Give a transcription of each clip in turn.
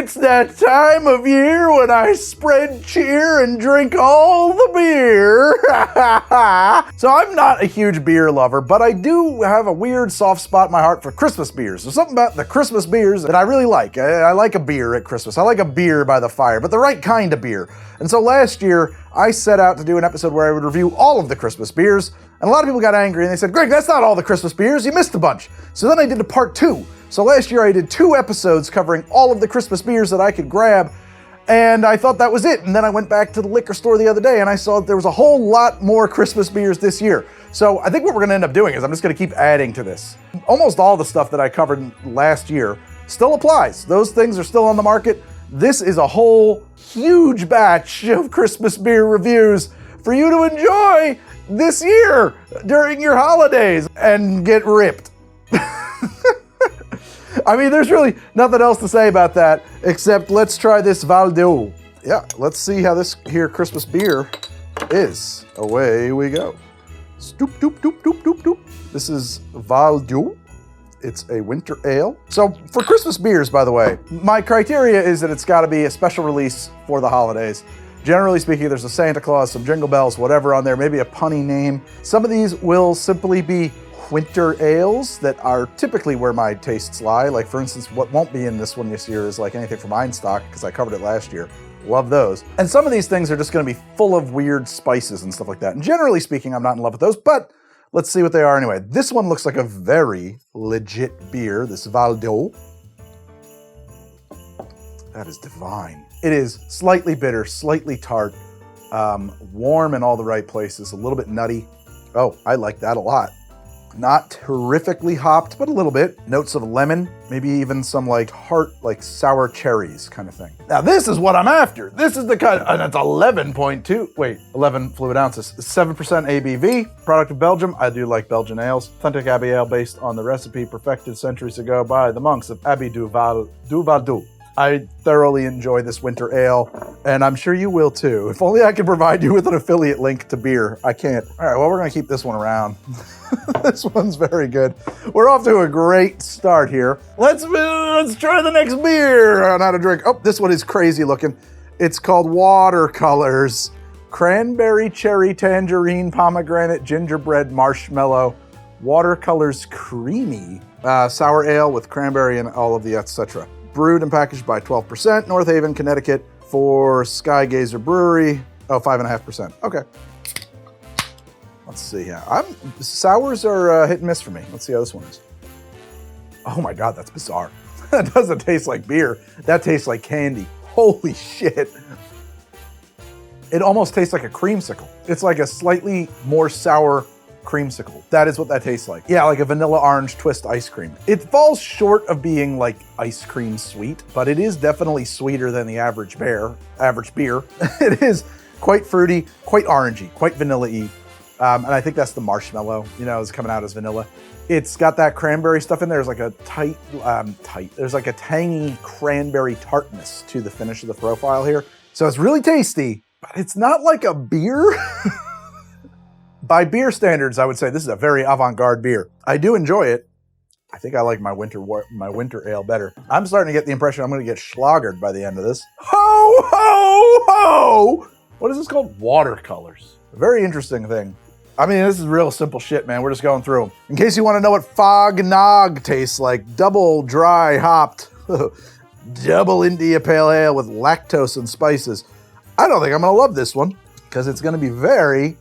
It's that time of year when I spread cheer and drink all the beer. So I'm not a huge beer lover, but I do have a weird soft spot in my heart for Christmas beers. There's something about the Christmas beers that I really like. I like a beer at Christmas. I like a beer by the fire, but the right kind of beer. And so last year, I set out to do an episode where I would review all of the Christmas beers, and a lot of people got angry and they said, Greg, that's not all the Christmas beers, you missed a bunch. So then I did a part 2. So last year I did 2 episodes covering all of the Christmas beers that I could grab, and I thought that was it. And then I went back to the liquor store the other day and I saw that there was a whole lot more Christmas beers this year. So I think what we're gonna end up doing is I'm just gonna keep adding to this. Almost all the stuff that I covered last year still applies. Those things are still on the market. This is a whole huge batch of Christmas beer reviews for you to enjoy this year during your holidays and get ripped. I mean, there's really nothing else to say about that except let's try this Val Dieu. Yeah, let's see how this here Christmas beer is. Away we go. Stoop, doop, doop, doop, doop, doop. This is Val Dieu. It's a winter ale. So for Christmas beers, by the way, my criteria is that it's gotta be a special release for the holidays. Generally speaking, there's a Santa Claus, some Jingle Bells, whatever on there, maybe a punny name. Some of these will simply be winter ales that are typically where my tastes lie. Like for instance, what won't be in this one this year is like anything from Einstock, because I covered it last year. Love those. And some of these things are just gonna be full of weird spices and stuff like that. And generally speaking, I'm not in love with those, but let's see what they are anyway. This one looks like a very legit beer, this Val Dieu. That is divine. It is slightly bitter, slightly tart, warm in all the right places, a little bit nutty. Oh, I like that a lot. Not terrifically hopped, but a little bit. Notes of lemon, maybe even some like heart, like sour cherries kind of thing. Now this is what I'm after. This is the kind, and it's 11 fluid ounces, 7% ABV, product of Belgium. I do like Belgian ales. Authentic Abbey ale based on the recipe perfected centuries ago by the monks of Abbey du Val Dieu. I thoroughly enjoy this winter ale, and I'm sure you will too. If only I could provide you with an affiliate link to beer. I can't. All right, well, we're gonna keep this one around. This one's very good. We're off to a great start here. Let's try the next beer on how to drink. Oh, this one is crazy looking. It's called Watercolors. Cranberry, cherry, tangerine, pomegranate, gingerbread, marshmallow, Watercolors creamy. Sour ale with cranberry and all of the etc. Brewed and packaged by 12%, North Haven, Connecticut, for Skygazer Brewery. Oh, 5.5%. Okay. Let's see here. Sours are hit and miss for me. Let's see how this one is. Oh my God, that's bizarre. That doesn't taste like beer. That tastes like candy. Holy shit. It almost tastes like a creamsicle. It's like a slightly more sour creamsicle. That is what that tastes like. Yeah, like a vanilla orange twist ice cream. It falls short of being like ice cream sweet, but it is definitely sweeter than the average beer. It is quite fruity, quite orangey, quite vanilla-y. And I think that's the marshmallow, you know, is coming out as vanilla. It's got that cranberry stuff in there. There's like a there's like a tangy cranberry tartness to the finish of the profile here. So it's really tasty, but it's not like a beer. By beer standards, I would say this is a very avant-garde beer. I do enjoy it. I think I like my winter ale better. I'm starting to get the impression I'm going to get schlagered by the end of this. Ho, ho, ho! What is this called? Watercolors. A very interesting thing. I mean, this is real simple shit, man. We're just going through them. In case you want to know what Fog Nog tastes like, double dry hopped, double India Pale Ale with lactose and spices. I don't think I'm going to love this one because it's going to be very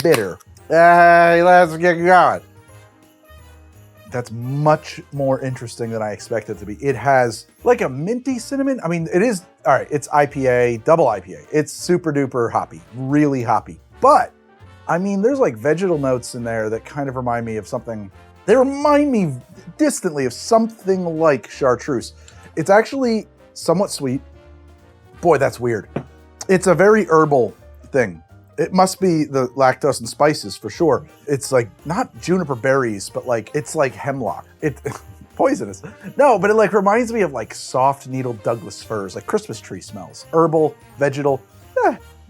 bitter. Hey, let's get going. That's much more interesting than I expected it to be. It has like a minty cinnamon. I mean, it is, all right, it's IPA, double IPA. It's super duper hoppy, really hoppy. But, I mean, there's like vegetal notes in there that kind of remind me of something. They remind me distantly of something like chartreuse. It's actually somewhat sweet. Boy, that's weird. It's a very herbal thing. It must be the lactose and spices for sure. It's like not juniper berries, but like it's like hemlock. It's poisonous. No, but it like reminds me of like soft needle Douglas firs, like Christmas tree smells. Herbal, vegetal,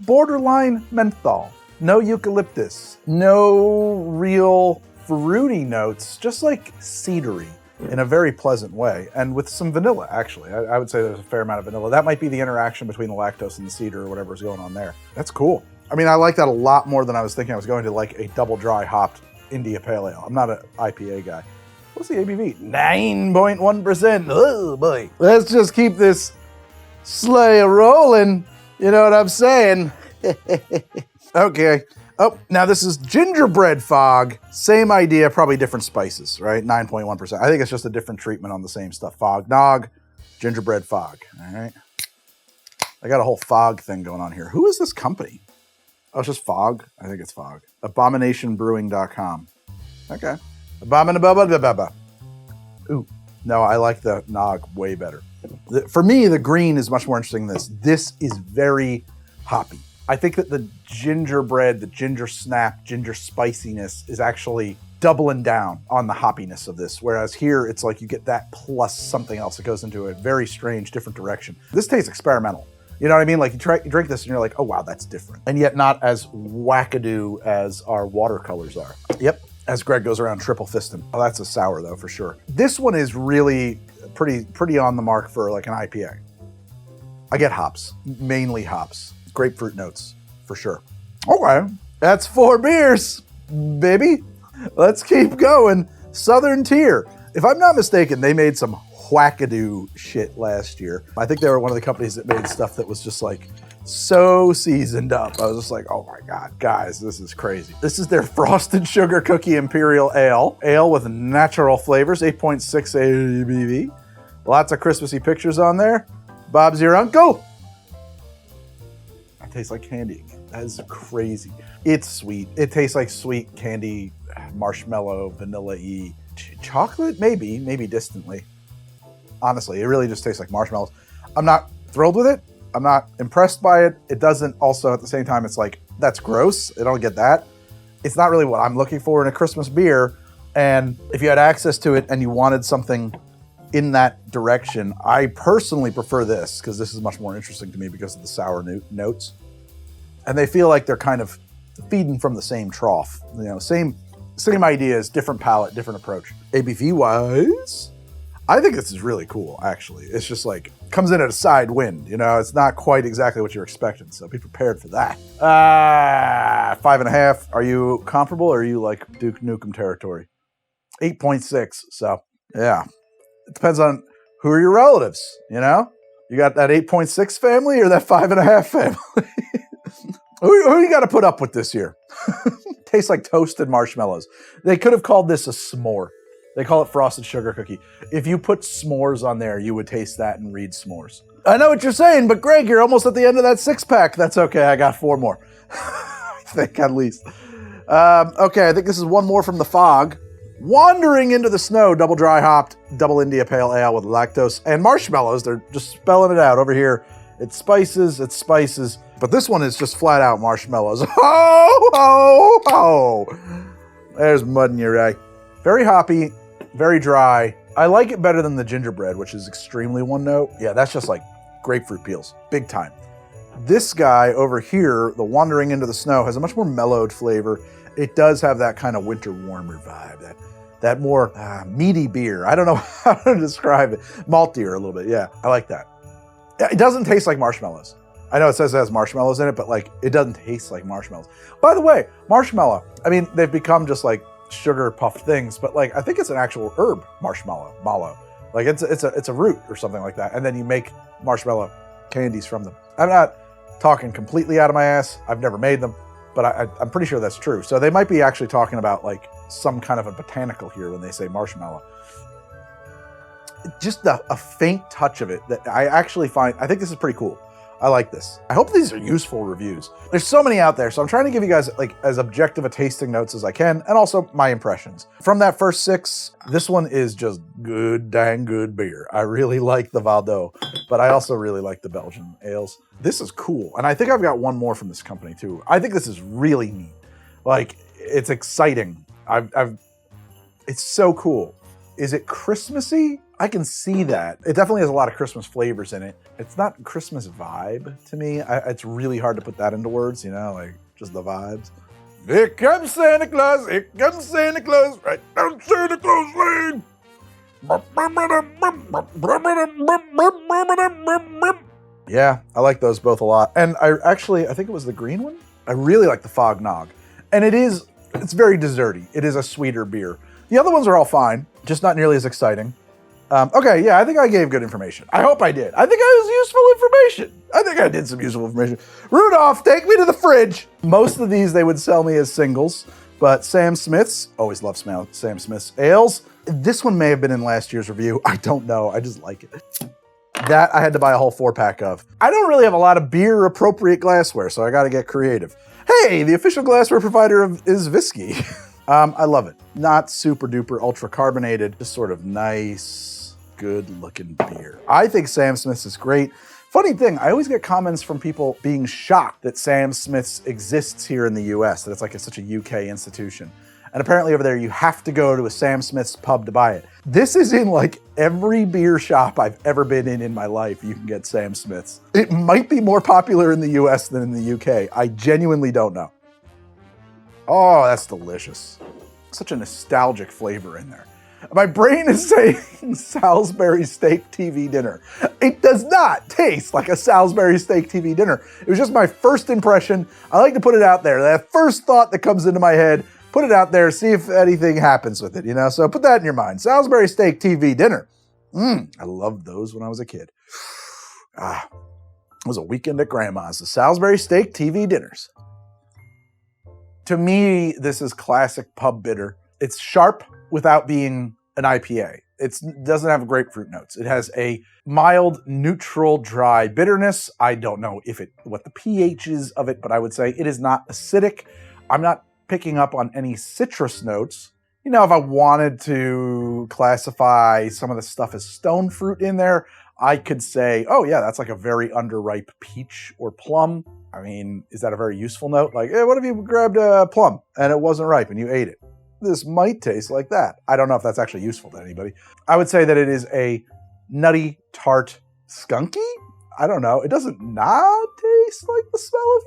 borderline menthol. No eucalyptus. No real fruity notes, just like cedary. in a very pleasant way, and with some vanilla, actually. I would say there's a fair amount of vanilla. That might be the interaction between the lactose and the cedar or whatever's going on there. That's cool. I mean, I like that a lot more than I was thinking I was going to, like a double dry hopped India Pale Ale. I'm not an IPA guy. What's the ABV? 9.1%. Oh boy. Let's just keep this sleigh rolling. You know what I'm saying? Okay. Oh, now this is Gingerbread Fog. Same idea, probably different spices, right? 9.1%. I think it's just a different treatment on the same stuff. Fog Nog, Gingerbread Fog, all right? I got a whole fog thing going on here. Who is this company? Oh, it's just Fog? I think it's Fog. Abominationbrewing.com. Okay. Abominable. Ooh, no, I like the Nog way better. For me, the green is much more interesting than this. This is very hoppy. I think that the gingerbread, the ginger snap, ginger spiciness is actually doubling down on the hoppiness of this. Whereas here, it's like you get that plus something else that goes into a very strange, different direction. This tastes experimental. You know what I mean? Like you drink this and you're like, oh wow, that's different. And yet not as wackadoo as our watercolors are. Yep, as Greg goes around triple fisting. Oh, that's a sour though, for sure. This one is really pretty on the mark for like an IPA. I get hops, mainly hops. Grapefruit notes, for sure. Okay, that's 4 beers, baby. Let's keep going. Southern Tier. If I'm not mistaken, they made some wackadoo shit last year. I think they were one of the companies that made stuff that was just like so seasoned up. I was just like, oh my God, guys, this is crazy. This is their Frosted Sugar Cookie Imperial Ale. Ale with natural flavors, 8.6 ABV. Lots of Christmassy pictures on there. Bob's your uncle. Tastes like candy. That is crazy. It's sweet. It tastes like sweet candy, marshmallow, vanilla-y. Chocolate? Maybe distantly. Honestly, it really just tastes like marshmallows. I'm not thrilled with it. I'm not impressed by it. It doesn't also, at the same time, it's like, that's gross. I don't get that. It's not really what I'm looking for in a Christmas beer. And if you had access to it and you wanted something in that direction, I personally prefer this because this is much more interesting to me because of the sour notes. And they feel like they're kind of feeding from the same trough. You know, same ideas, different palate, different approach. ABV wise, I think this is really cool, actually. It's just like, comes in at a side wind, you know? It's not quite exactly what you're expecting, so be prepared for that. 5.5. Are you comparable or are you like Duke Nukem territory? 8.6, so yeah. It depends on who are your relatives, you know? You got that 8.6 family or that 5.5 family? Who you got to put up with this year? Tastes like toasted marshmallows. They could have called this a s'more. They call it frosted sugar cookie. If you put s'mores on there, you would taste that and read s'mores. I know what you're saying, but Greg, you're almost at the end of that 6-pack. That's okay. I got 4 more. I think at least. Okay, I think this is one more from the Fog. Wandering into the Snow, double dry hopped, double India Pale Ale with lactose and marshmallows. They're just spelling it out over here. It's spices. But this one is just flat out marshmallows. Ho, ho, ho. There's mud in your eye. Very hoppy, very dry. I like it better than the gingerbread, which is extremely one note. Yeah, that's just like grapefruit peels, big time. This guy over here, the Wandering into the Snow, has a much more mellowed flavor. It does have that kind of winter warmer vibe, that more meaty beer. I don't know how to describe it. Maltier a little bit, yeah. I like that. It doesn't taste like marshmallows. I know it says it has marshmallows in it, but like it doesn't taste like marshmallows. By the way, marshmallow, I mean, they've become just like sugar puffed things, but like I think it's an actual herb, mallow. Like it's a root or something like that. And then you make marshmallow candies from them. I'm not talking completely out of my ass. I've never made them, but I'm pretty sure that's true. So they might be actually talking about like some kind of a botanical here when they say marshmallow. Just a faint touch of it that I actually find, I think this is pretty cool. I like this. I hope these are useful reviews. There's so many out there, so I'm trying to give you guys like as objective a tasting notes as I can, and also my impressions. From that first 6, this one is just good, dang good beer. I really like the Val Dieu, but I also really like the Belgian ales. This is cool, and I think I've got one more from this company too. I think this is really neat. Like, it's exciting. It's so cool. Is it Christmassy? I can see that. It definitely has a lot of Christmas flavors in it. It's not Christmas vibe to me. It's really hard to put that into words, you know, like just the vibes. Here comes Santa Claus, right down Santa Claus Lane. Yeah, I like those both a lot. And I think it was the green one. I really like the Fog Nog. And it's very desserty. It is a sweeter beer. The other ones are all fine, just not nearly as exciting. Okay, yeah, I think I gave good information. I hope I did. I think I was useful information. I think I did some useful information. Rudolph, take me to the fridge. Most of these they would sell me as singles, but Sam Smith's, always love Sam Smith's ales. This one may have been in last year's review. I don't know, I just like it. That I had to buy a whole 4-pack of. I don't really have a lot of beer appropriate glassware, so I gotta get creative. Hey, the official glassware provider is Whiskey. I love it. Not super duper ultra carbonated, just sort of nice, good looking beer. I think Sam Smith's is great. Funny thing, I always get comments from people being shocked that Sam Smith's exists here in the US, that it's such a UK institution. And apparently over there, you have to go to a Sam Smith's pub to buy it. This is in every beer shop I've ever been in my life, you can get Sam Smith's. It might be more popular in the US than in the UK. I genuinely don't know. Oh, that's delicious. Such a nostalgic flavor in there. My brain is saying Salisbury steak TV dinner. It does not taste like a Salisbury steak TV dinner. It was just my first impression. I like to put it out there. That first thought that comes into my head, put it out there, see if anything happens with it, So put that in your mind. Salisbury steak TV dinner. I loved those when I was a kid. It was a weekend at Grandma's. The Salisbury steak TV dinners. To me, this is classic pub bitter. It's sharp without being an IPA. It doesn't have grapefruit notes. It has a mild, neutral, dry bitterness. I don't know what the pH is of it, but I would say it is not acidic. I'm not picking up on any citrus notes. If I wanted to classify some of the stuff as stone fruit in there, I could say, oh yeah, that's like a very underripe peach or plum. I mean, is that a very useful note? Hey, what if you grabbed a plum and it wasn't ripe and you ate it? This might taste like that. I don't know if that's actually useful to anybody. I would say that it is a nutty, tart, skunky? I don't know. It doesn't not taste like the smell of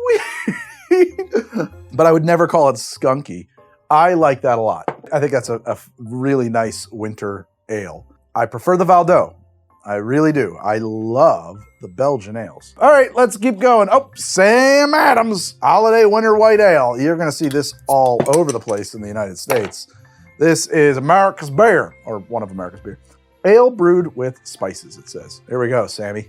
weed. But I would never call it skunky. I like that a lot. I think that's a really nice winter ale. I prefer the Val Dieu. I really do. I love the Belgian ales. All right, let's keep going. Oh, Sam Adams Holiday Winter White Ale. You're going to see this all over the place in the United States. This is America's beer, or one of America's beer. Ale brewed with spices, it says. Here we go, Sammy.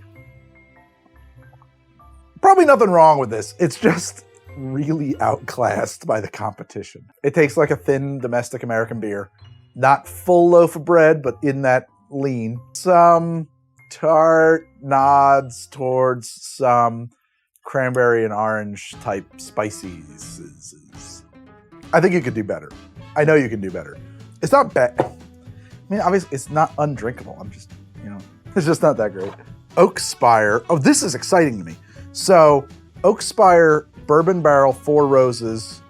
Probably nothing wrong with this. It's just really outclassed by the competition. It tastes like a thin domestic American beer. Not full loaf of bread, but in that lean. Some tart nods towards some cranberry and orange type spices. I think you could do better. I know you can do better. It's not bad. I mean, obviously, it's not undrinkable. I'm just, it's just not that great. Oakspire. Oh, this is exciting to me. So, Oakspire Bourbon Barrel 4 Roses,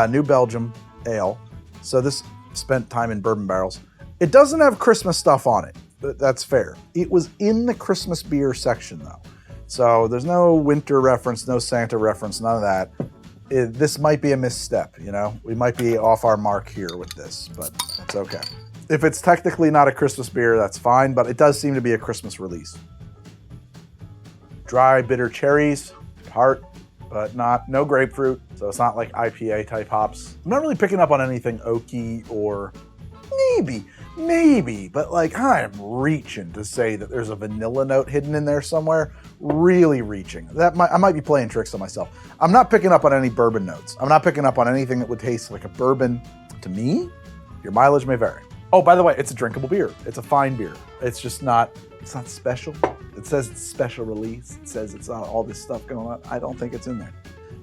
New Belgium Ale. So this spent time in bourbon barrels. It doesn't have Christmas stuff on it, but that's fair. It was in the Christmas beer section though. So there's no winter reference, no Santa reference, none of that. This might be a misstep, We might be off our mark here with this, but it's okay. If it's technically not a Christmas beer, that's fine, but it does seem to be a Christmas release. Dry, bitter cherries, tart, but no grapefruit, so it's not like IPA type hops. I'm not really picking up on anything oaky or maybe, but I'm reaching to say that there's a vanilla note hidden in there somewhere. Really reaching. I might be playing tricks on myself. I'm not picking up on any bourbon notes. I'm not picking up on anything that would taste like a bourbon. To me, your mileage may vary. Oh, by the way, it's a drinkable beer. It's a fine beer. It's just not, it's not special. It says it's special release. It says it's all this stuff going on. I don't think it's in there.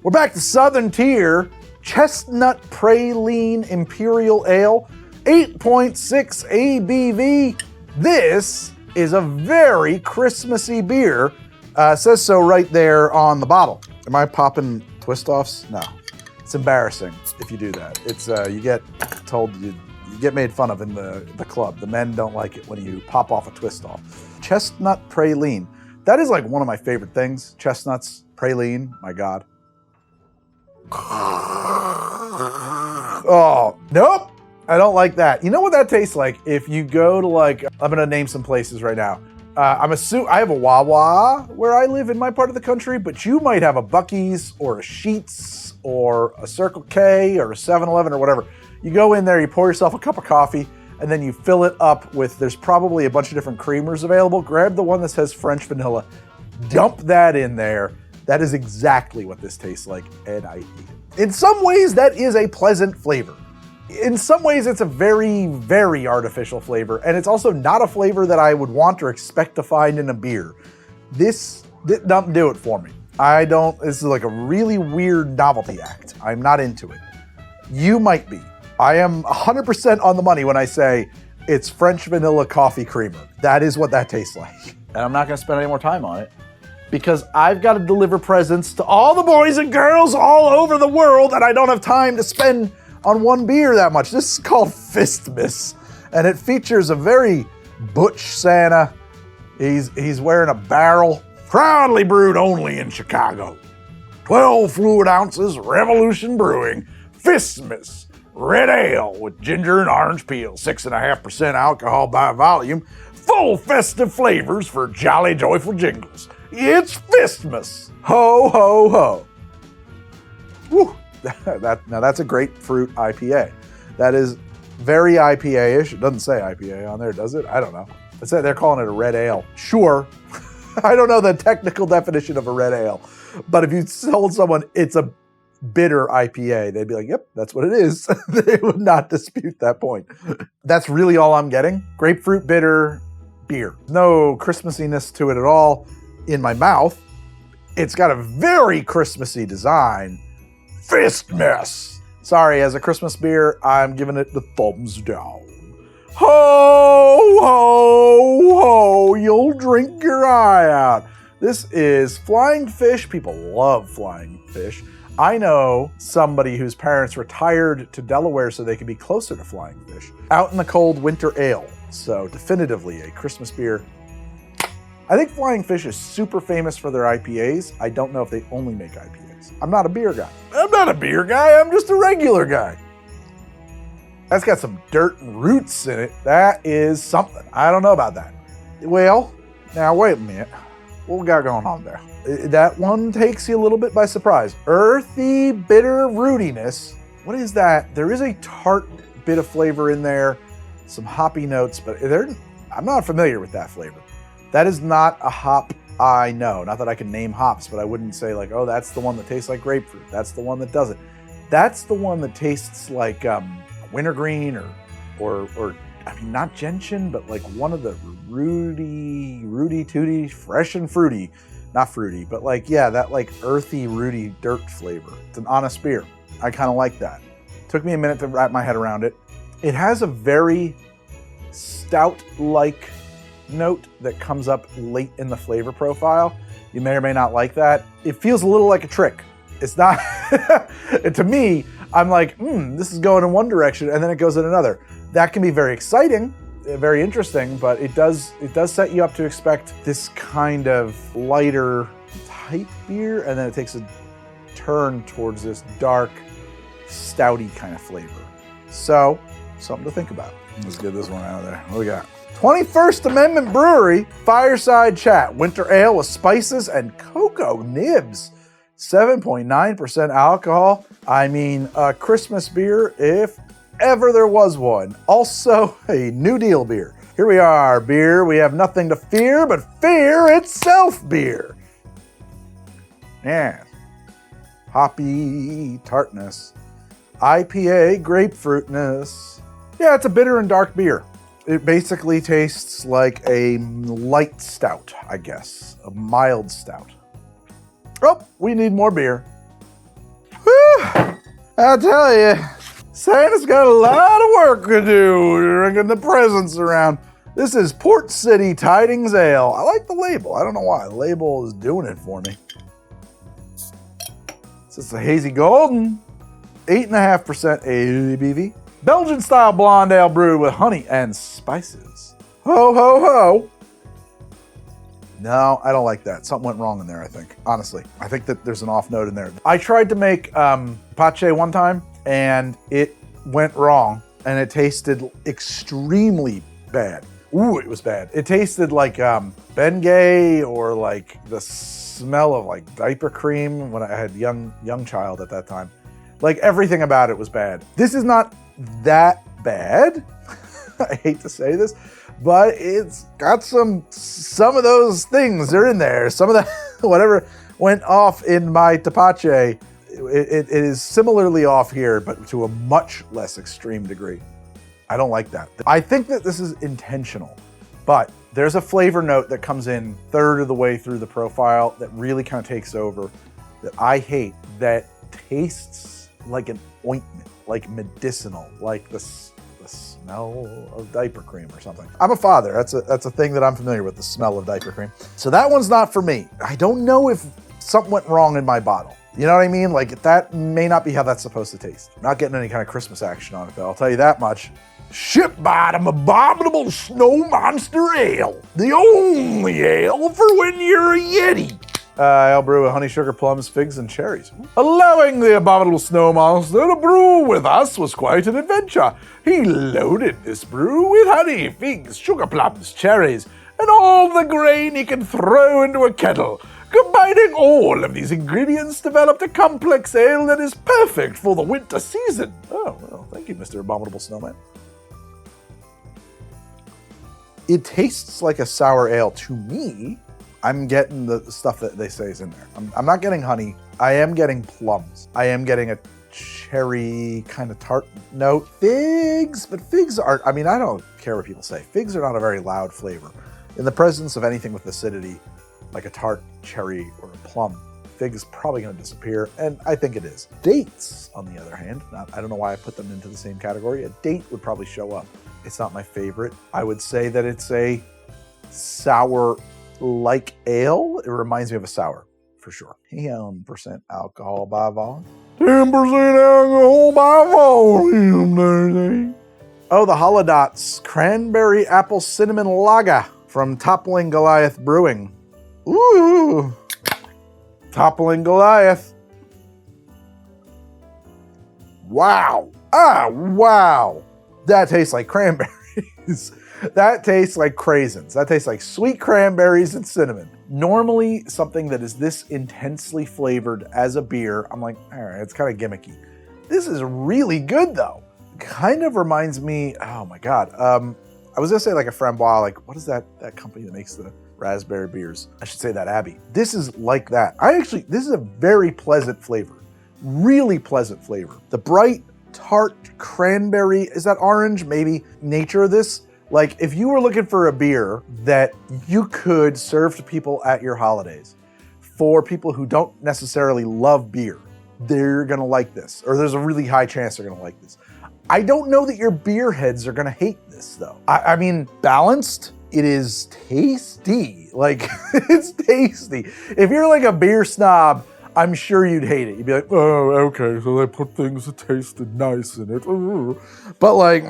We're back to Southern Tier. Chestnut Praline Imperial Ale. 8.6 ABV. This is a very Christmassy beer. It says so right there on the bottle. Am I popping twist-offs? No. It's embarrassing if you do that. It's you get told you get made fun of in the club. The men don't like it when you pop off a twist-off. Chestnut Praline. That is one of my favorite things. Chestnuts, praline, my God. Oh, nope. I don't like that. You know what that tastes like? If you go to like, I'm gonna name some places right now. I have a Wawa where I live in my part of the country, but you might have a Buc-ee's or a Sheetz or a Circle K or a 7-Eleven or whatever. You go in there, you pour yourself a cup of coffee, and then you fill it up with, there's probably a bunch of different creamers available. Grab the one that says French vanilla, dump that in there. That is exactly what this tastes like, and I eat it. In some ways, that is a pleasant flavor. In some ways, it's a very, very artificial flavor, and it's also not a flavor that I would want or expect to find in a beer. This doesn't do it for me. This is like a really weird novelty act. I'm not into it. You might be. I am 100% on the money when I say it's French vanilla coffee creamer. That is what that tastes like. And I'm not gonna spend any more time on it because I've got to deliver presents to all the boys and girls all over the world, and I don't have time to spend on one beer that much. This is called Fistmas, and it features a very butch Santa. He's wearing a barrel, proudly brewed only in Chicago. 12 fluid ounces, Revolution Brewing, Fistmas, red ale with ginger and orange peel, 6.5% alcohol by volume, full festive flavors for jolly joyful jingles. It's Fistmas, ho ho ho. Woo. Now that's a grapefruit IPA. That is very IPA-ish. It doesn't say IPA on there, does it? I don't know. They're calling it a red ale. Sure. I don't know the technical definition of a red ale, but if you told someone it's a bitter IPA, they'd be like, yep, that's what it is. They would not dispute that point. That's really all I'm getting. Grapefruit bitter beer. No Christmassiness to it at all in my mouth. It's got a very Christmassy design. Fistmas. Sorry, as a Christmas beer, I'm giving it the thumbs down. Ho, ho, ho, you'll drink your eye out. This is flying fish. People love flying fish. I know somebody whose parents retired to Delaware so they could be closer to flying fish. Out in the cold winter ale. So definitively a Christmas beer. I think Flying Fish is super famous for their IPAs. I don't know if they only make IPAs. I'm not a beer guy. I'm just a regular guy. That's got some dirt and roots in it. That is something. I don't know about that. Well, now wait a minute. What we got going on there? That one takes you a little bit by surprise. Earthy, bitter rootiness. What is that? There is a tart bit of flavor in there, some hoppy notes, but I'm not familiar with that flavor. That is not a hop I know. Not that I can name hops, but I wouldn't say like, oh, that's the one that tastes like grapefruit. That's the one that doesn't. That's the one that tastes like wintergreen or I mean, not gentian, but like one of the Rudy Tooty, fresh and fruity. Not fruity, but like, yeah, that like earthy, rooty dirt flavor. It's an honest beer. I kind of like that. Took me a minute to wrap my head around it. It has a very stout-like note that comes up late in the flavor profile. You may or may not like that. It feels a little like a trick. It's not, to me, I'm like, this is going in one direction, and then it goes in another. That can be very exciting, very interesting, but it does set you up to expect this kind of lighter type beer, and then it takes a turn towards this dark, stouty kind of flavor. So, something to think about. Let's get this one out of there. What do we got? 21st Amendment Brewery, Fireside Chat, winter ale with spices and cocoa nibs. 7.9% alcohol. I mean, a Christmas beer, if ever there was one. Also, a New Deal beer. Here we are, beer. We have nothing to fear but fear itself beer. Yeah. Hoppy tartness. IPA grapefruitness. Yeah, it's a bitter and dark beer. It basically tastes like a light stout, I guess. A mild stout. Oh, we need more beer. Whew. I tell you, Santa's got a lot of work to do bringing the presents around. This is Port City Tidings Ale. I like the label. I don't know why. The label is doing it for me. It's a hazy golden, 8.5% ABV. Belgian-style blonde ale brewed with honey and spices. Ho, ho, ho. No, I don't like that. Something went wrong in there, I think. Honestly, I think that there's an off note in there. I tried to make pache one time, and it went wrong. and it tasted extremely bad. Ooh, it was bad. It tasted like Bengay or like the smell of like diaper cream when I had young child at that time. Like everything about it was bad. This is not that bad. I hate to say this, but it's got some of those things are in there. Some of the whatever went off in my tepache, it is similarly off here, but to a much less extreme degree. I don't like that. I think that this is intentional, but there's a flavor note that comes in third of the way through the profile that really kind of takes over, that I hate, that tastes like an ointment, like medicinal, like the smell of diaper cream or something. I'm a father. That's a thing that I'm familiar with, the smell of diaper cream. So that one's not for me. I don't know if something went wrong in my bottle. You know what I mean? Like that may not be how that's supposed to taste. I'm not getting any kind of Christmas action on it though, I'll tell you that much. Ship bottom Abominable Snow Monster Ale. The only ale for when you're a Yeti. I'll brew with honey, sugar, plums, figs, and cherries. Allowing the Abominable Snow Monster to brew with us was quite an adventure. He loaded this brew with honey, figs, sugar plums, cherries, and all the grain he can throw into a kettle. Combining all of these ingredients developed a complex ale that is perfect for the winter season. Oh, well, thank you, Mr. Abominable Snowman. It tastes like a sour ale to me. I'm getting the stuff that they say is in there. I'm not getting honey. I am getting plums. I am getting a cherry kind of tart note. Figs, but figs aren't, I mean, I don't care what people say. Figs are not a very loud flavor. In the presence of anything with acidity, like a tart cherry or a plum, fig is probably going to disappear, and I think it is. Dates, on the other hand, I don't know why I put them into the same category. A date would probably show up. It's not my favorite. I would say that it's a sour-like ale. It reminds me of a sour, for sure. 10% alcohol by volume. 10% alcohol by volume. Oh, the Holidotz Cranberry Apple Cinnamon Lager from Toppling Goliath Brewing. Ooh, Toppling Goliath. Wow. Wow. That tastes like cranberries. That tastes like craisins. That tastes like sweet cranberries and cinnamon. Normally, something that is this intensely flavored as a beer, I'm like, all right, it's kind of gimmicky. This is really good though. Kind of reminds me, oh my God. I was gonna say like a Framboise, like what is that company that makes the raspberry beers? I should say that Abbey. This is like that. This is a very pleasant flavor. Really pleasant flavor. The bright, tart cranberry, is that orange? Maybe nature of this. Like if you were looking for a beer that you could serve to people at your holidays, for people who don't necessarily love beer, they're gonna like this, or there's a really high chance they're gonna like this. I don't know that your beer heads are gonna hate this though. I mean, balanced, it is tasty. Like, it's tasty. If you're like a beer snob, I'm sure you'd hate it. You'd be like, oh, okay, so they put things that tasted nice in it. Ooh. But like,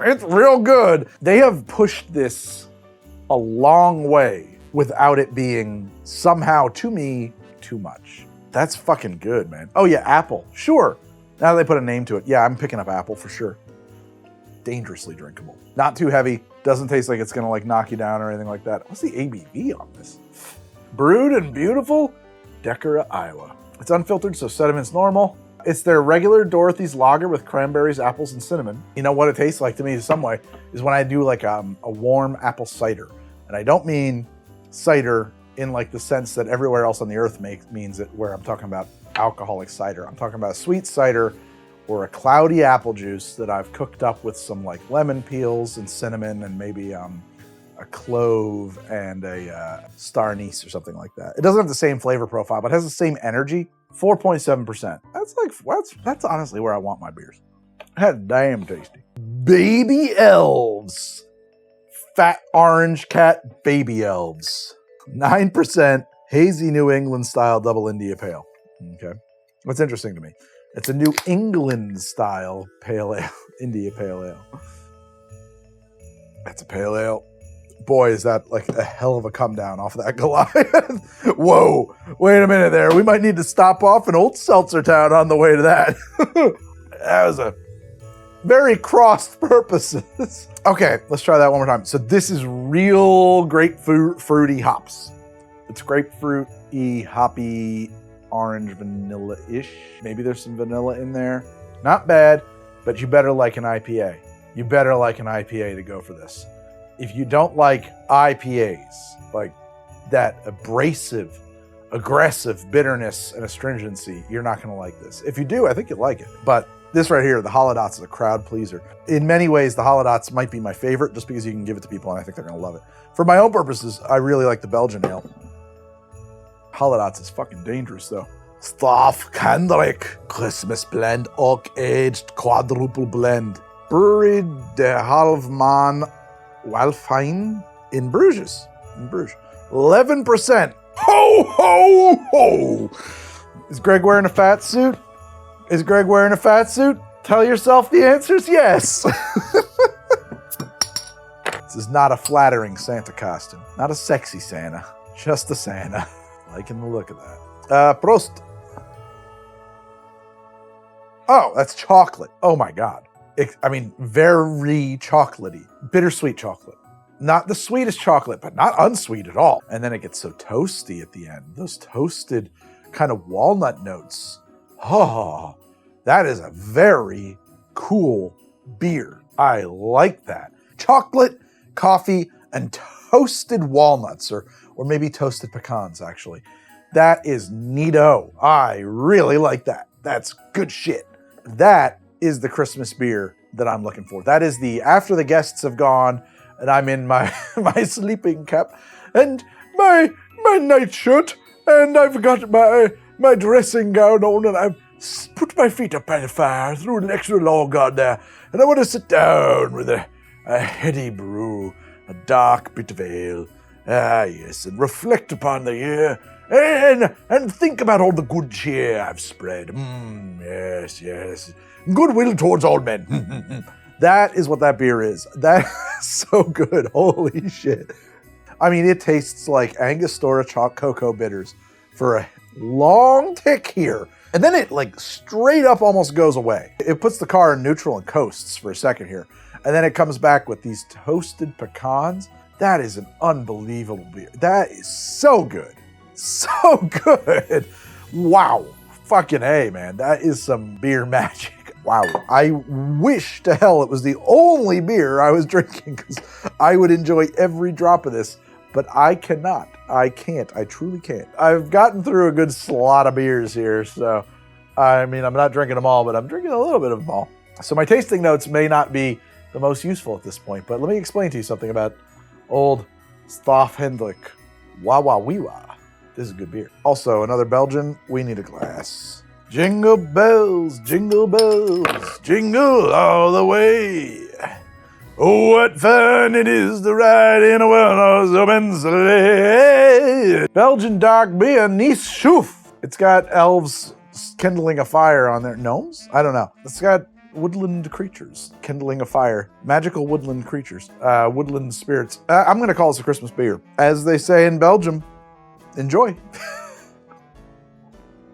it's real good. They have pushed this a long way without it being somehow, to me, too much. That's fucking good, man. Oh yeah, apple, sure. Now that they put a name to it, yeah, I'm picking up apple for sure. Dangerously drinkable. Not too heavy, doesn't taste like it's gonna like knock you down or anything like that. What's the ABV on this? Brewed and beautiful, Decorah, Iowa. It's unfiltered, so sediment's normal. It's their regular Dorothy's lager with cranberries, apples, and cinnamon. You know what it tastes like to me in some way is when I do like a warm apple cider. And I don't mean cider in like the sense that everywhere else on the earth means it, where I'm talking about alcoholic cider. I'm talking about a sweet cider or a cloudy apple juice that I've cooked up with some like lemon peels and cinnamon and maybe a clove and a star anise or something like that. It doesn't have the same flavor profile, but it has the same energy. 4.7%. That's honestly where I want my beers. That's damn tasty. Baby Elves. Fat Orange Cat Baby Elves. 9% hazy New England style double India Pale. Okay. What's interesting to me, it's a New England style pale ale, India Pale Ale. That's a pale ale. Boy, is that like a hell of a come down off of that Goliath. Whoa, wait a minute there. We might need to stop off in Old Seltzer Town on the way to that. very crossed purposes. Okay, let's try that one more time. So this is real grapefruity hops. It's grapefruity, hoppy, orange, vanilla-ish. Maybe there's some vanilla in there. Not bad, but you better like an IPA. You better like an IPA to go for this. If you don't like IPAs, like that abrasive, aggressive bitterness and astringency, you're not gonna like this. If you do, I think you'll like it. But this right here, the Holidotz, is a crowd pleaser. In many ways, the Holidotz might be my favorite just because you can give it to people and I think they're gonna love it. For my own purposes, I really like the Belgian ale. Holidotz is fucking dangerous though. Straffe Hendrik, Christmas blend, oak-aged quadruple blend. Brewery de Halfman Walfijn in Bruges. 11%. Ho, ho, ho! Is Greg wearing a fat suit? Is Greg wearing a fat suit? Tell yourself the answer is yes. This is not a flattering Santa costume. Not a sexy Santa. Just a Santa. Liking the look of that. Prost. Oh, that's chocolate. Oh my God. Very chocolatey. Bittersweet chocolate. Not the sweetest chocolate, but not unsweet at all. And then it gets so toasty at the end. Those toasted kind of walnut notes. Oh, that is a very cool beer. I like that. Chocolate, coffee, and toasted walnuts, or maybe toasted pecans, actually. That is neato. I really like that. That's good shit. That is the Christmas beer that I'm looking for. That is the after the guests have gone and I'm in my sleeping cap and my nightshirt and I've got my dressing gown on and I've put my feet up by the fire, threw an extra log on there, and I want to sit down with a heady brew, a dark bit of ale. Ah, yes, and reflect upon the year and think about all the good cheer I've spread. Yes. Goodwill towards all men. That is what that beer is. That is so good. Holy shit. I mean, it tastes like Angostura chalk cocoa bitters for a long tick here. And then it like straight up almost goes away. It puts the car in neutral and coasts for a second here. And then it comes back with these toasted pecans. That is an unbelievable beer. That is so good. So good. Wow. Fucking A, man. That is some beer magic. Wow. I wish to hell it was the only beer I was drinking because I would enjoy every drop of this, but I cannot. I can't. I truly can't. I've gotten through a good slot of beers here, so I mean, I'm not drinking them all, but I'm drinking a little bit of them all. So my tasting notes may not be the most useful at this point, but let me explain to you something about old Straffe Hendrik. Wah wah wee wah. This is good beer. Also, another Belgian, we need a glass. Jingle bells, jingle all the way. Oh, what fun it is to ride in a one-horse open sleigh. Belgian dark beer, nice Chouffe. It's got elves kindling a fire on their gnomes? I don't know. It's got woodland creatures kindling a fire. Magical woodland creatures. Woodland spirits. I'm going to call this a Christmas beer. As they say in Belgium, enjoy.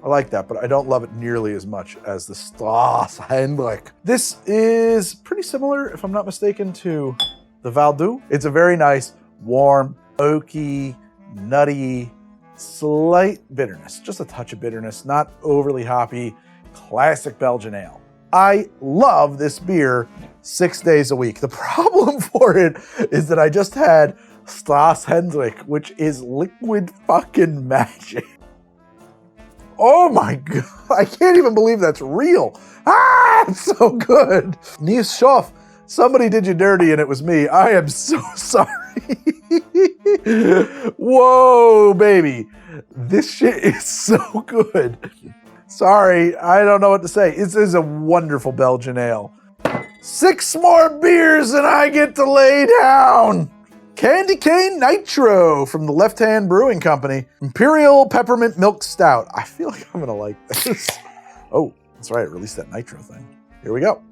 I like that, but I don't love it nearly as much as the Straffe Hendrik. This is pretty similar, if I'm not mistaken, to the Val Dieu. It's a very nice, warm, oaky, nutty, slight bitterness. Just a touch of bitterness, not overly hoppy, classic Belgian ale. I love this beer 6 days a week. The problem for it is that I just had Straffe Hendrik, which is liquid fucking magic. Oh my God, I can't even believe that's real. It's so good. Nice Chouffe, somebody did you dirty and it was me. I am so sorry. Whoa, baby. This shit is so good. Sorry, I don't know what to say. This is a wonderful Belgian ale. 6 more beers and I get to lay down. Candy Cane Nitro from the Left Hand Brewing Company. Imperial Peppermint Milk Stout. I feel like I'm gonna like this. Oh, that's right, release that nitro thing. Here we go.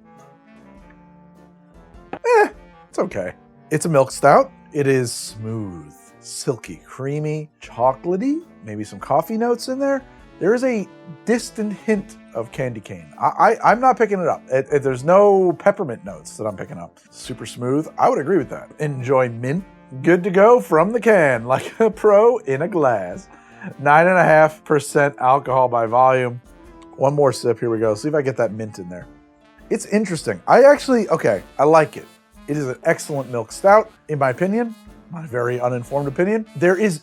It's okay. It's a milk stout. It is smooth, silky, creamy, chocolatey, maybe some coffee notes in there. There is a distant hint of candy cane. I'm not picking it up. There's no peppermint notes that I'm picking up. Super smooth. I would agree with that. Enjoy mint. Good to go from the can, like a pro in a glass. 9.5% alcohol by volume. One more sip. Here we go. See if I get that mint in there. It's interesting. I like it. It is an excellent milk stout, in my opinion. My very uninformed opinion. There is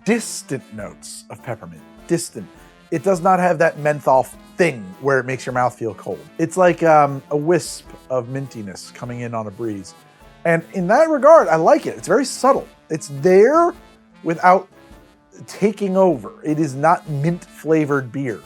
distant notes of peppermint. Distant. It does not have that menthol thing where it makes your mouth feel cold. It's like a wisp of mintiness coming in on a breeze. And in that regard, I like it. It's very subtle. It's there without taking over. It is not mint flavored beer.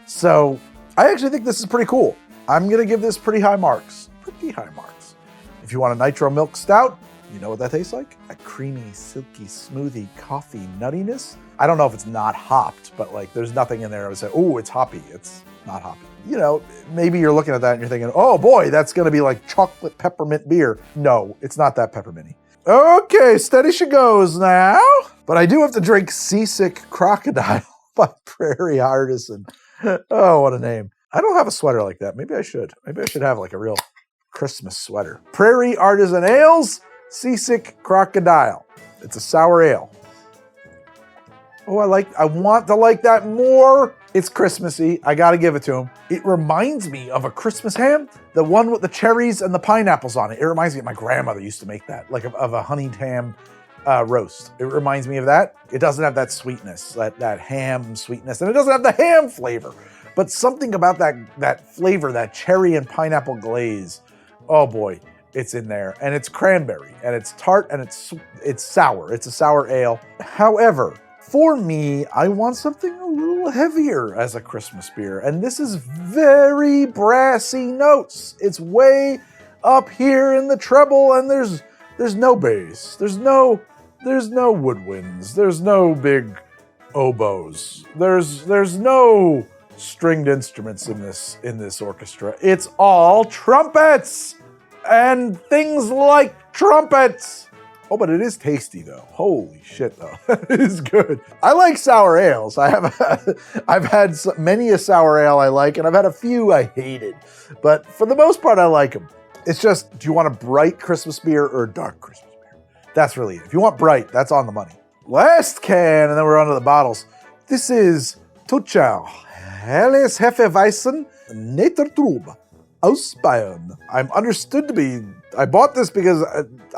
So I actually think this is pretty cool. I'm gonna give this pretty high marks. Pretty high marks. If you want a nitro milk stout, you know what that tastes like? A creamy, silky, smoothie, coffee nuttiness. I don't know if it's not hopped, but like there's nothing in there I would say, oh, it's hoppy. It's not hoppy. You know, maybe you're looking at that and you're thinking, oh boy, that's gonna be like chocolate peppermint beer. No, it's not that pepperminty. Okay, steady she goes now. But I do have to drink Seasick Crocodile by Prairie Artisan. Oh, what a name. I don't have a sweater like that. Maybe I should. Maybe I should have like a real Christmas sweater. Prairie Artisan Ales, Seasick Crocodile. It's a sour ale. Oh, I want to like that more. It's Christmassy. I gotta give it to him. It reminds me of a Christmas ham, the one with the cherries and the pineapples on it. It reminds me of my grandmother used to make that, like of a honeyed ham roast. It reminds me of that. It doesn't have that sweetness, that ham sweetness, and it doesn't have the ham flavor, but something about that flavor, that cherry and pineapple glaze. Oh boy, it's in there, and it's cranberry, and it's tart, and it's sour. It's a sour ale. However, for me, I want something a little heavier as a Christmas beer, and this is very brassy notes. It's way up here in the treble, and there's no bass. There's no woodwinds. There's no big oboes. There's no stringed instruments in this orchestra. It's all trumpets and things like trumpets. Oh, but it is tasty though. Holy shit though, it is good. I like sour ales. I've had many a sour ale I like, and I've had a few I hated, but for the most part I like them. It's just, do you want a bright Christmas beer or a dark Christmas beer? That's really it. If you want bright, that's on the money. Last can, and then we're on to the bottles. This is Tucher, Helles Hefe Weizen, Nitro, Oakspire. I'm understood to be, I bought this because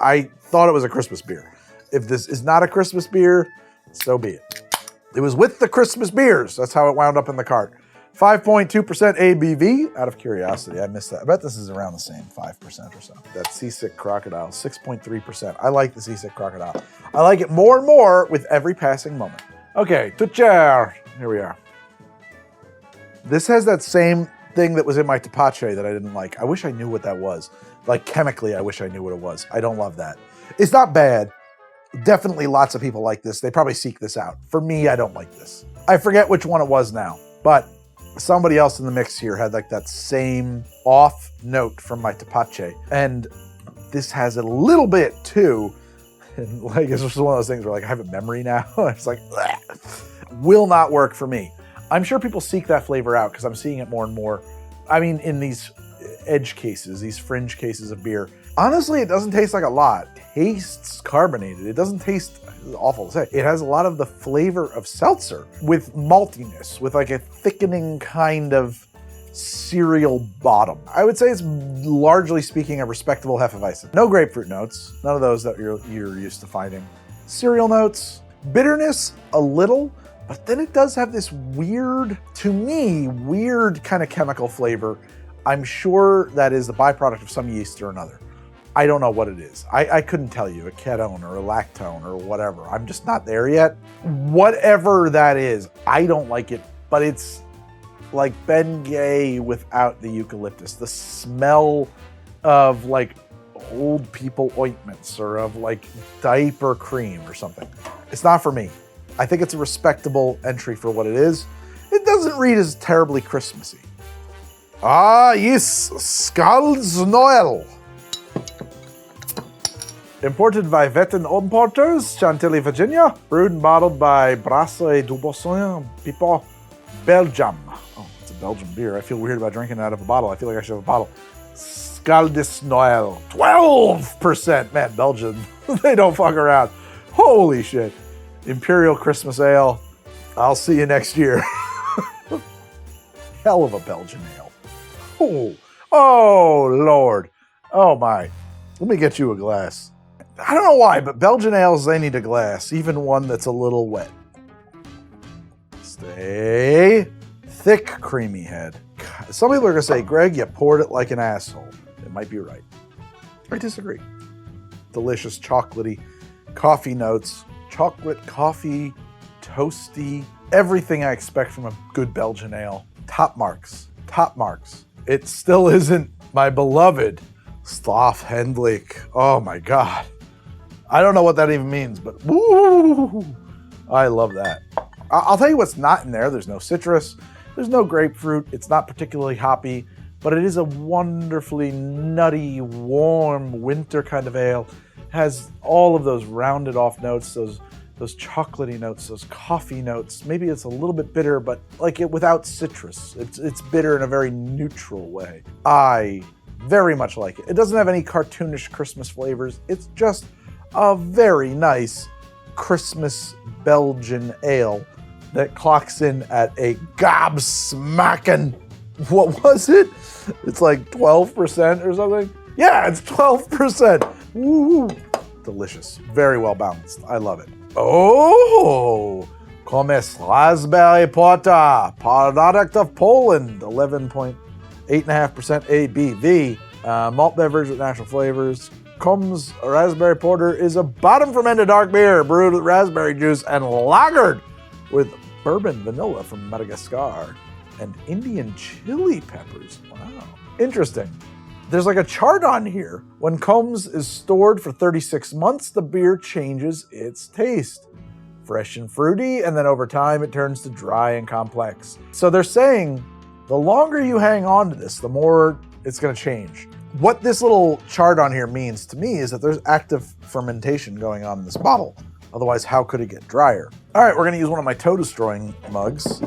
I thought it was a Christmas beer. If this is not a Christmas beer, so be it. It was with the Christmas beers. That's how it wound up in the cart. 5.2% ABV. Out of curiosity, I missed that. I bet this is around the same, 5% or so. That Seasick Crocodile, 6.3%. I like the Seasick Crocodile. I like it more and more with every passing moment. Okay, Tucher. Here we are. This has that same thing that was in my Tepache that I didn't like. I wish I knew what that was. Like chemically, I wish I knew what it was. I don't love that. It's not bad. Definitely lots of people like this. They probably seek this out. For me, I don't like this. I forget which one it was now, but somebody else in the mix here had like that same off note from my Tepache. And this has it a little bit too. And like, it's just one of those things where like I have a memory now. It's like, bleh. Will not work for me. I'm sure people seek that flavor out because I'm seeing it more and more. I mean, in these edge cases, these fringe cases of beer. Honestly, it doesn't taste like a lot. It tastes carbonated. It doesn't taste awful to say. It has a lot of the flavor of seltzer with maltiness, with like a thickening kind of cereal bottom. I would say it's largely speaking a respectable Hefeweizen. No grapefruit notes, none of those that you're used to finding. Cereal notes, bitterness a little, but then it does have this weird, to me, weird kind of chemical flavor. I'm sure that is the byproduct of some yeast or another. I don't know what it is. I couldn't tell you, a ketone or a lactone or whatever. I'm just not there yet. Whatever that is, I don't like it, but it's like Bengay without the eucalyptus. The smell of like old people ointments or of like diaper cream or something. It's not for me. I think it's a respectable entry for what it is. It doesn't read as terribly Christmassy. Ah, yes, Scaldis Nöel. Imported by Vetten Importers, Chantilly, Virginia. Brewed and bottled by Brasserie du Bosson, People, Belgium. Oh, it's a Belgian beer. I feel weird about drinking it out of a bottle. I feel like I should have a bottle. Scaldis Nöel, 12%. Man, Belgian, they don't fuck around. Holy shit. Imperial Christmas Ale. I'll see you next year. Hell of a Belgian ale. Oh, Lord. Oh, my. Let me get you a glass. I don't know why, but Belgian ales, they need a glass, even one that's a little wet. Stay thick, creamy head. God, some people are going to say, Greg, you poured it like an asshole. It might be right. I disagree. Delicious, chocolatey, coffee notes. Chocolate, coffee, toasty. Everything I expect from a good Belgian ale. Top marks. Top marks. It still isn't my beloved Straffe Hendrik. Oh my God. I don't know what that even means, but woo, I love that. I'll tell you what's not in there. There's no citrus. There's no grapefruit. It's not particularly hoppy, but it is a wonderfully nutty, warm winter kind of ale. Has all of those rounded off notes, those chocolatey notes, those coffee notes. Maybe it's a little bit bitter, but like it without citrus. It's bitter in a very neutral way. I very much like it. It doesn't have any cartoonish Christmas flavors. It's just a very nice Christmas Belgian ale that clocks in at a gobsmacking, what was it? It's like 12% or something. Yeah, it's 12%. Woo! Delicious. Very well balanced. I love it. Oh! Komes Raspberry Porter, product of Poland, 11.8.5% ABV. Malt beverage with natural flavors. Komes Raspberry Porter is a bottom-fermented dark beer brewed with raspberry juice and lagered with bourbon vanilla from Madagascar and Indian chili peppers. Wow. Interesting. There's like a chart on here. When Komes is stored for 36 months, the beer changes its taste. Fresh and fruity, and then over time it turns to dry and complex. So they're saying the longer you hang on to this, the more it's going to change. What this little chart on here means to me is that there's active fermentation going on in this bottle. Otherwise, how could it get drier? All right, we're going to use one of my toe-destroying mugs.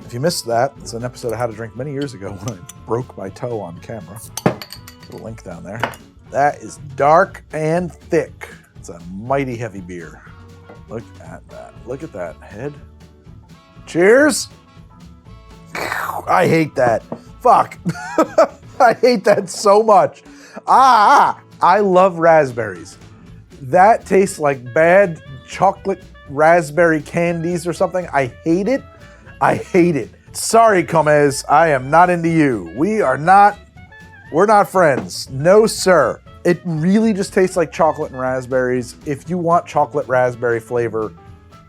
If you missed that, it's an episode of How to Drink many years ago when I broke my toe on camera. Put a link down there. That is dark and thick. It's a mighty heavy beer. Look at that. Look at that head. Cheers. I hate that. Fuck. I hate that so much. I love raspberries. That tastes like bad chocolate raspberry candies or something. I hate it. I hate it. Sorry, Komes. I am not into you. We're not friends. No, sir. It really just tastes like chocolate and raspberries. If you want chocolate raspberry flavor,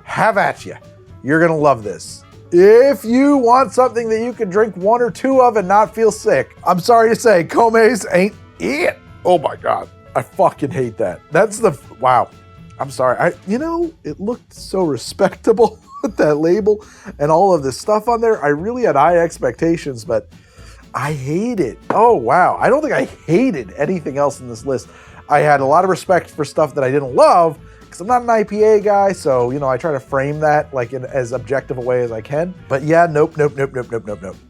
have at you. You're going to love this. If you want something that you can drink one or two of and not feel sick, I'm sorry to say, Komes ain't it. Oh my God. I fucking hate that. Wow. I'm sorry. It looked so respectable with that label and all of this stuff on there. I really had high expectations, but I hate it. Oh, wow. I don't think I hated anything else in this list. I had a lot of respect for stuff that I didn't love because I'm not an IPA guy. So, I try to frame that like in as objective a way as I can. But yeah, nope.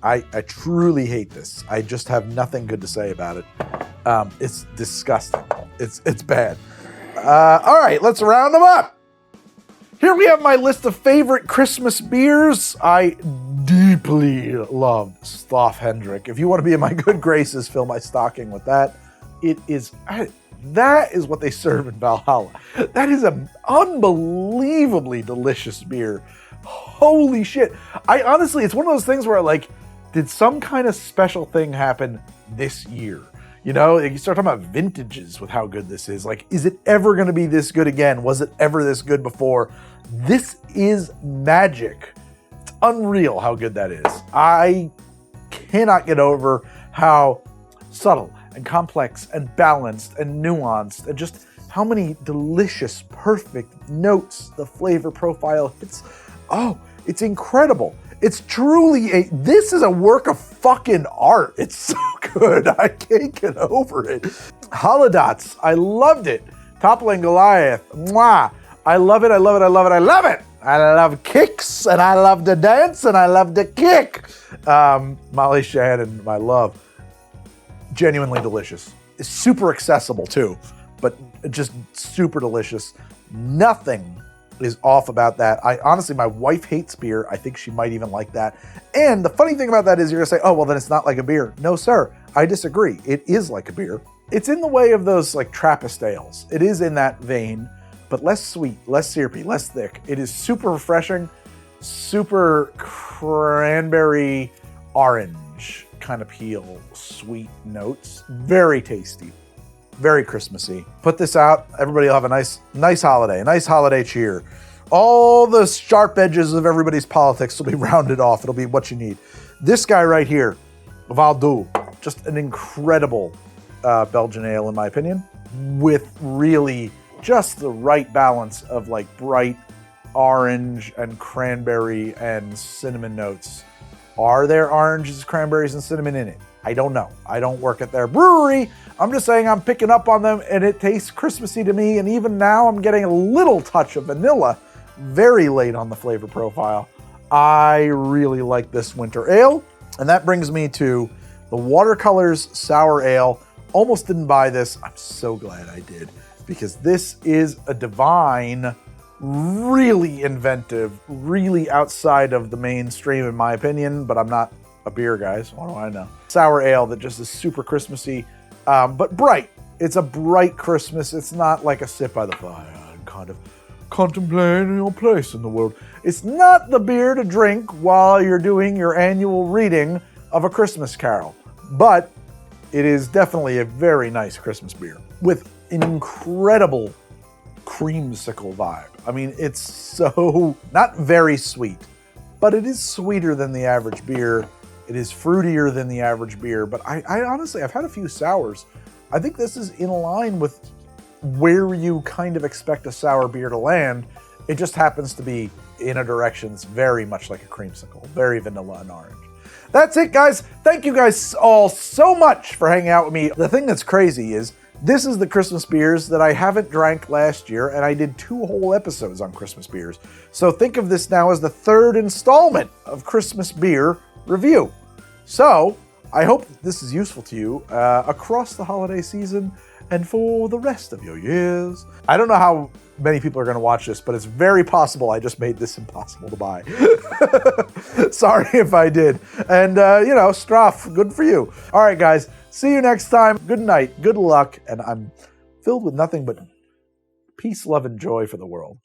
I truly hate this. I just have nothing good to say about it. It's disgusting. It's bad. All right, let's round them up. Here we have my list of favorite Christmas beers. I deeply love Straffe Hendrik. If you want to be in my good graces, fill my stocking with that. That is what they serve in Valhalla. That is an unbelievably delicious beer. Holy shit. It's one of those things where did some kind of special thing happen this year? You start talking about vintages with how good this is. Is it ever going to be this good again? Was it ever this good before? This is magic. It's unreal how good that is. I cannot get over how subtle and complex and balanced and nuanced and just how many delicious, perfect notes the flavor profile hits. Oh, it's incredible. It's truly this is a work of fucking art. It's so good. I can't get over it. Holidotz, I loved it. Toppling Goliath, mwah. I love it. I love kicks, and I love to dance, and I love to kick. Molly Shannon, my love. Genuinely delicious. It's super accessible too, but just super delicious. Nothing is off about that. Honestly, my wife hates beer. I think she might even like that. And the funny thing about that is you're gonna say, oh, well, then it's not like a beer. No, sir, I disagree. It is like a beer. It's in the way of those like Trappist ales. It is in that vein, but less sweet, less syrupy, less thick. It is super refreshing, super cranberry orange kind of peel, sweet notes. Very tasty, very Christmassy. Put this out, everybody will have a nice holiday, a nice holiday cheer. All the sharp edges of everybody's politics will be rounded off. It'll be what you need. This guy right here, Val Dieu, just an incredible Belgian ale in my opinion, with really just the right balance of like bright orange and cranberry and cinnamon notes. Are there oranges, cranberries, and cinnamon in it? I don't know. I don't work at their brewery. I'm just saying I'm picking up on them and it tastes Christmassy to me. And even now I'm getting a little touch of vanilla very late on the flavor profile. I really like this winter ale. And that brings me to the Watercolors Sour Ale. Almost didn't buy this. I'm so glad I did, because this is a divine, really inventive, really outside of the mainstream in my opinion, but I'm not a beer guy, so what do I know? Sour ale that just is super Christmassy, but bright. It's a bright Christmas. It's not like a sit by the fire and kind of contemplating your place in the world. It's not the beer to drink while you're doing your annual reading of A Christmas Carol, but it is definitely a very nice Christmas beer with an incredible creamsicle vibe. I mean, it's so not very sweet, but it is sweeter than the average beer. It is fruitier than the average beer, but I honestly, I've had a few sours. I think this is in line with where you kind of expect a sour beer to land. It just happens to be in a direction that's very much like a creamsicle, very vanilla and orange. That's it, guys. Thank you guys all so much for hanging out with me. The thing that's crazy is this is the Christmas beers that I haven't drank last year, and I did 2 whole episodes on Christmas beers. So think of this now as the 3rd installment of Christmas beer review. So I hope this is useful to you across the holiday season and for the rest of your years. I don't know how many people are going to watch this, but it's very possible I just made this impossible to buy. Sorry if I did. And, you know, Straffe, good for you. All right, guys, see you next time. Good night, good luck, and I'm filled with nothing but peace, love, and joy for the world.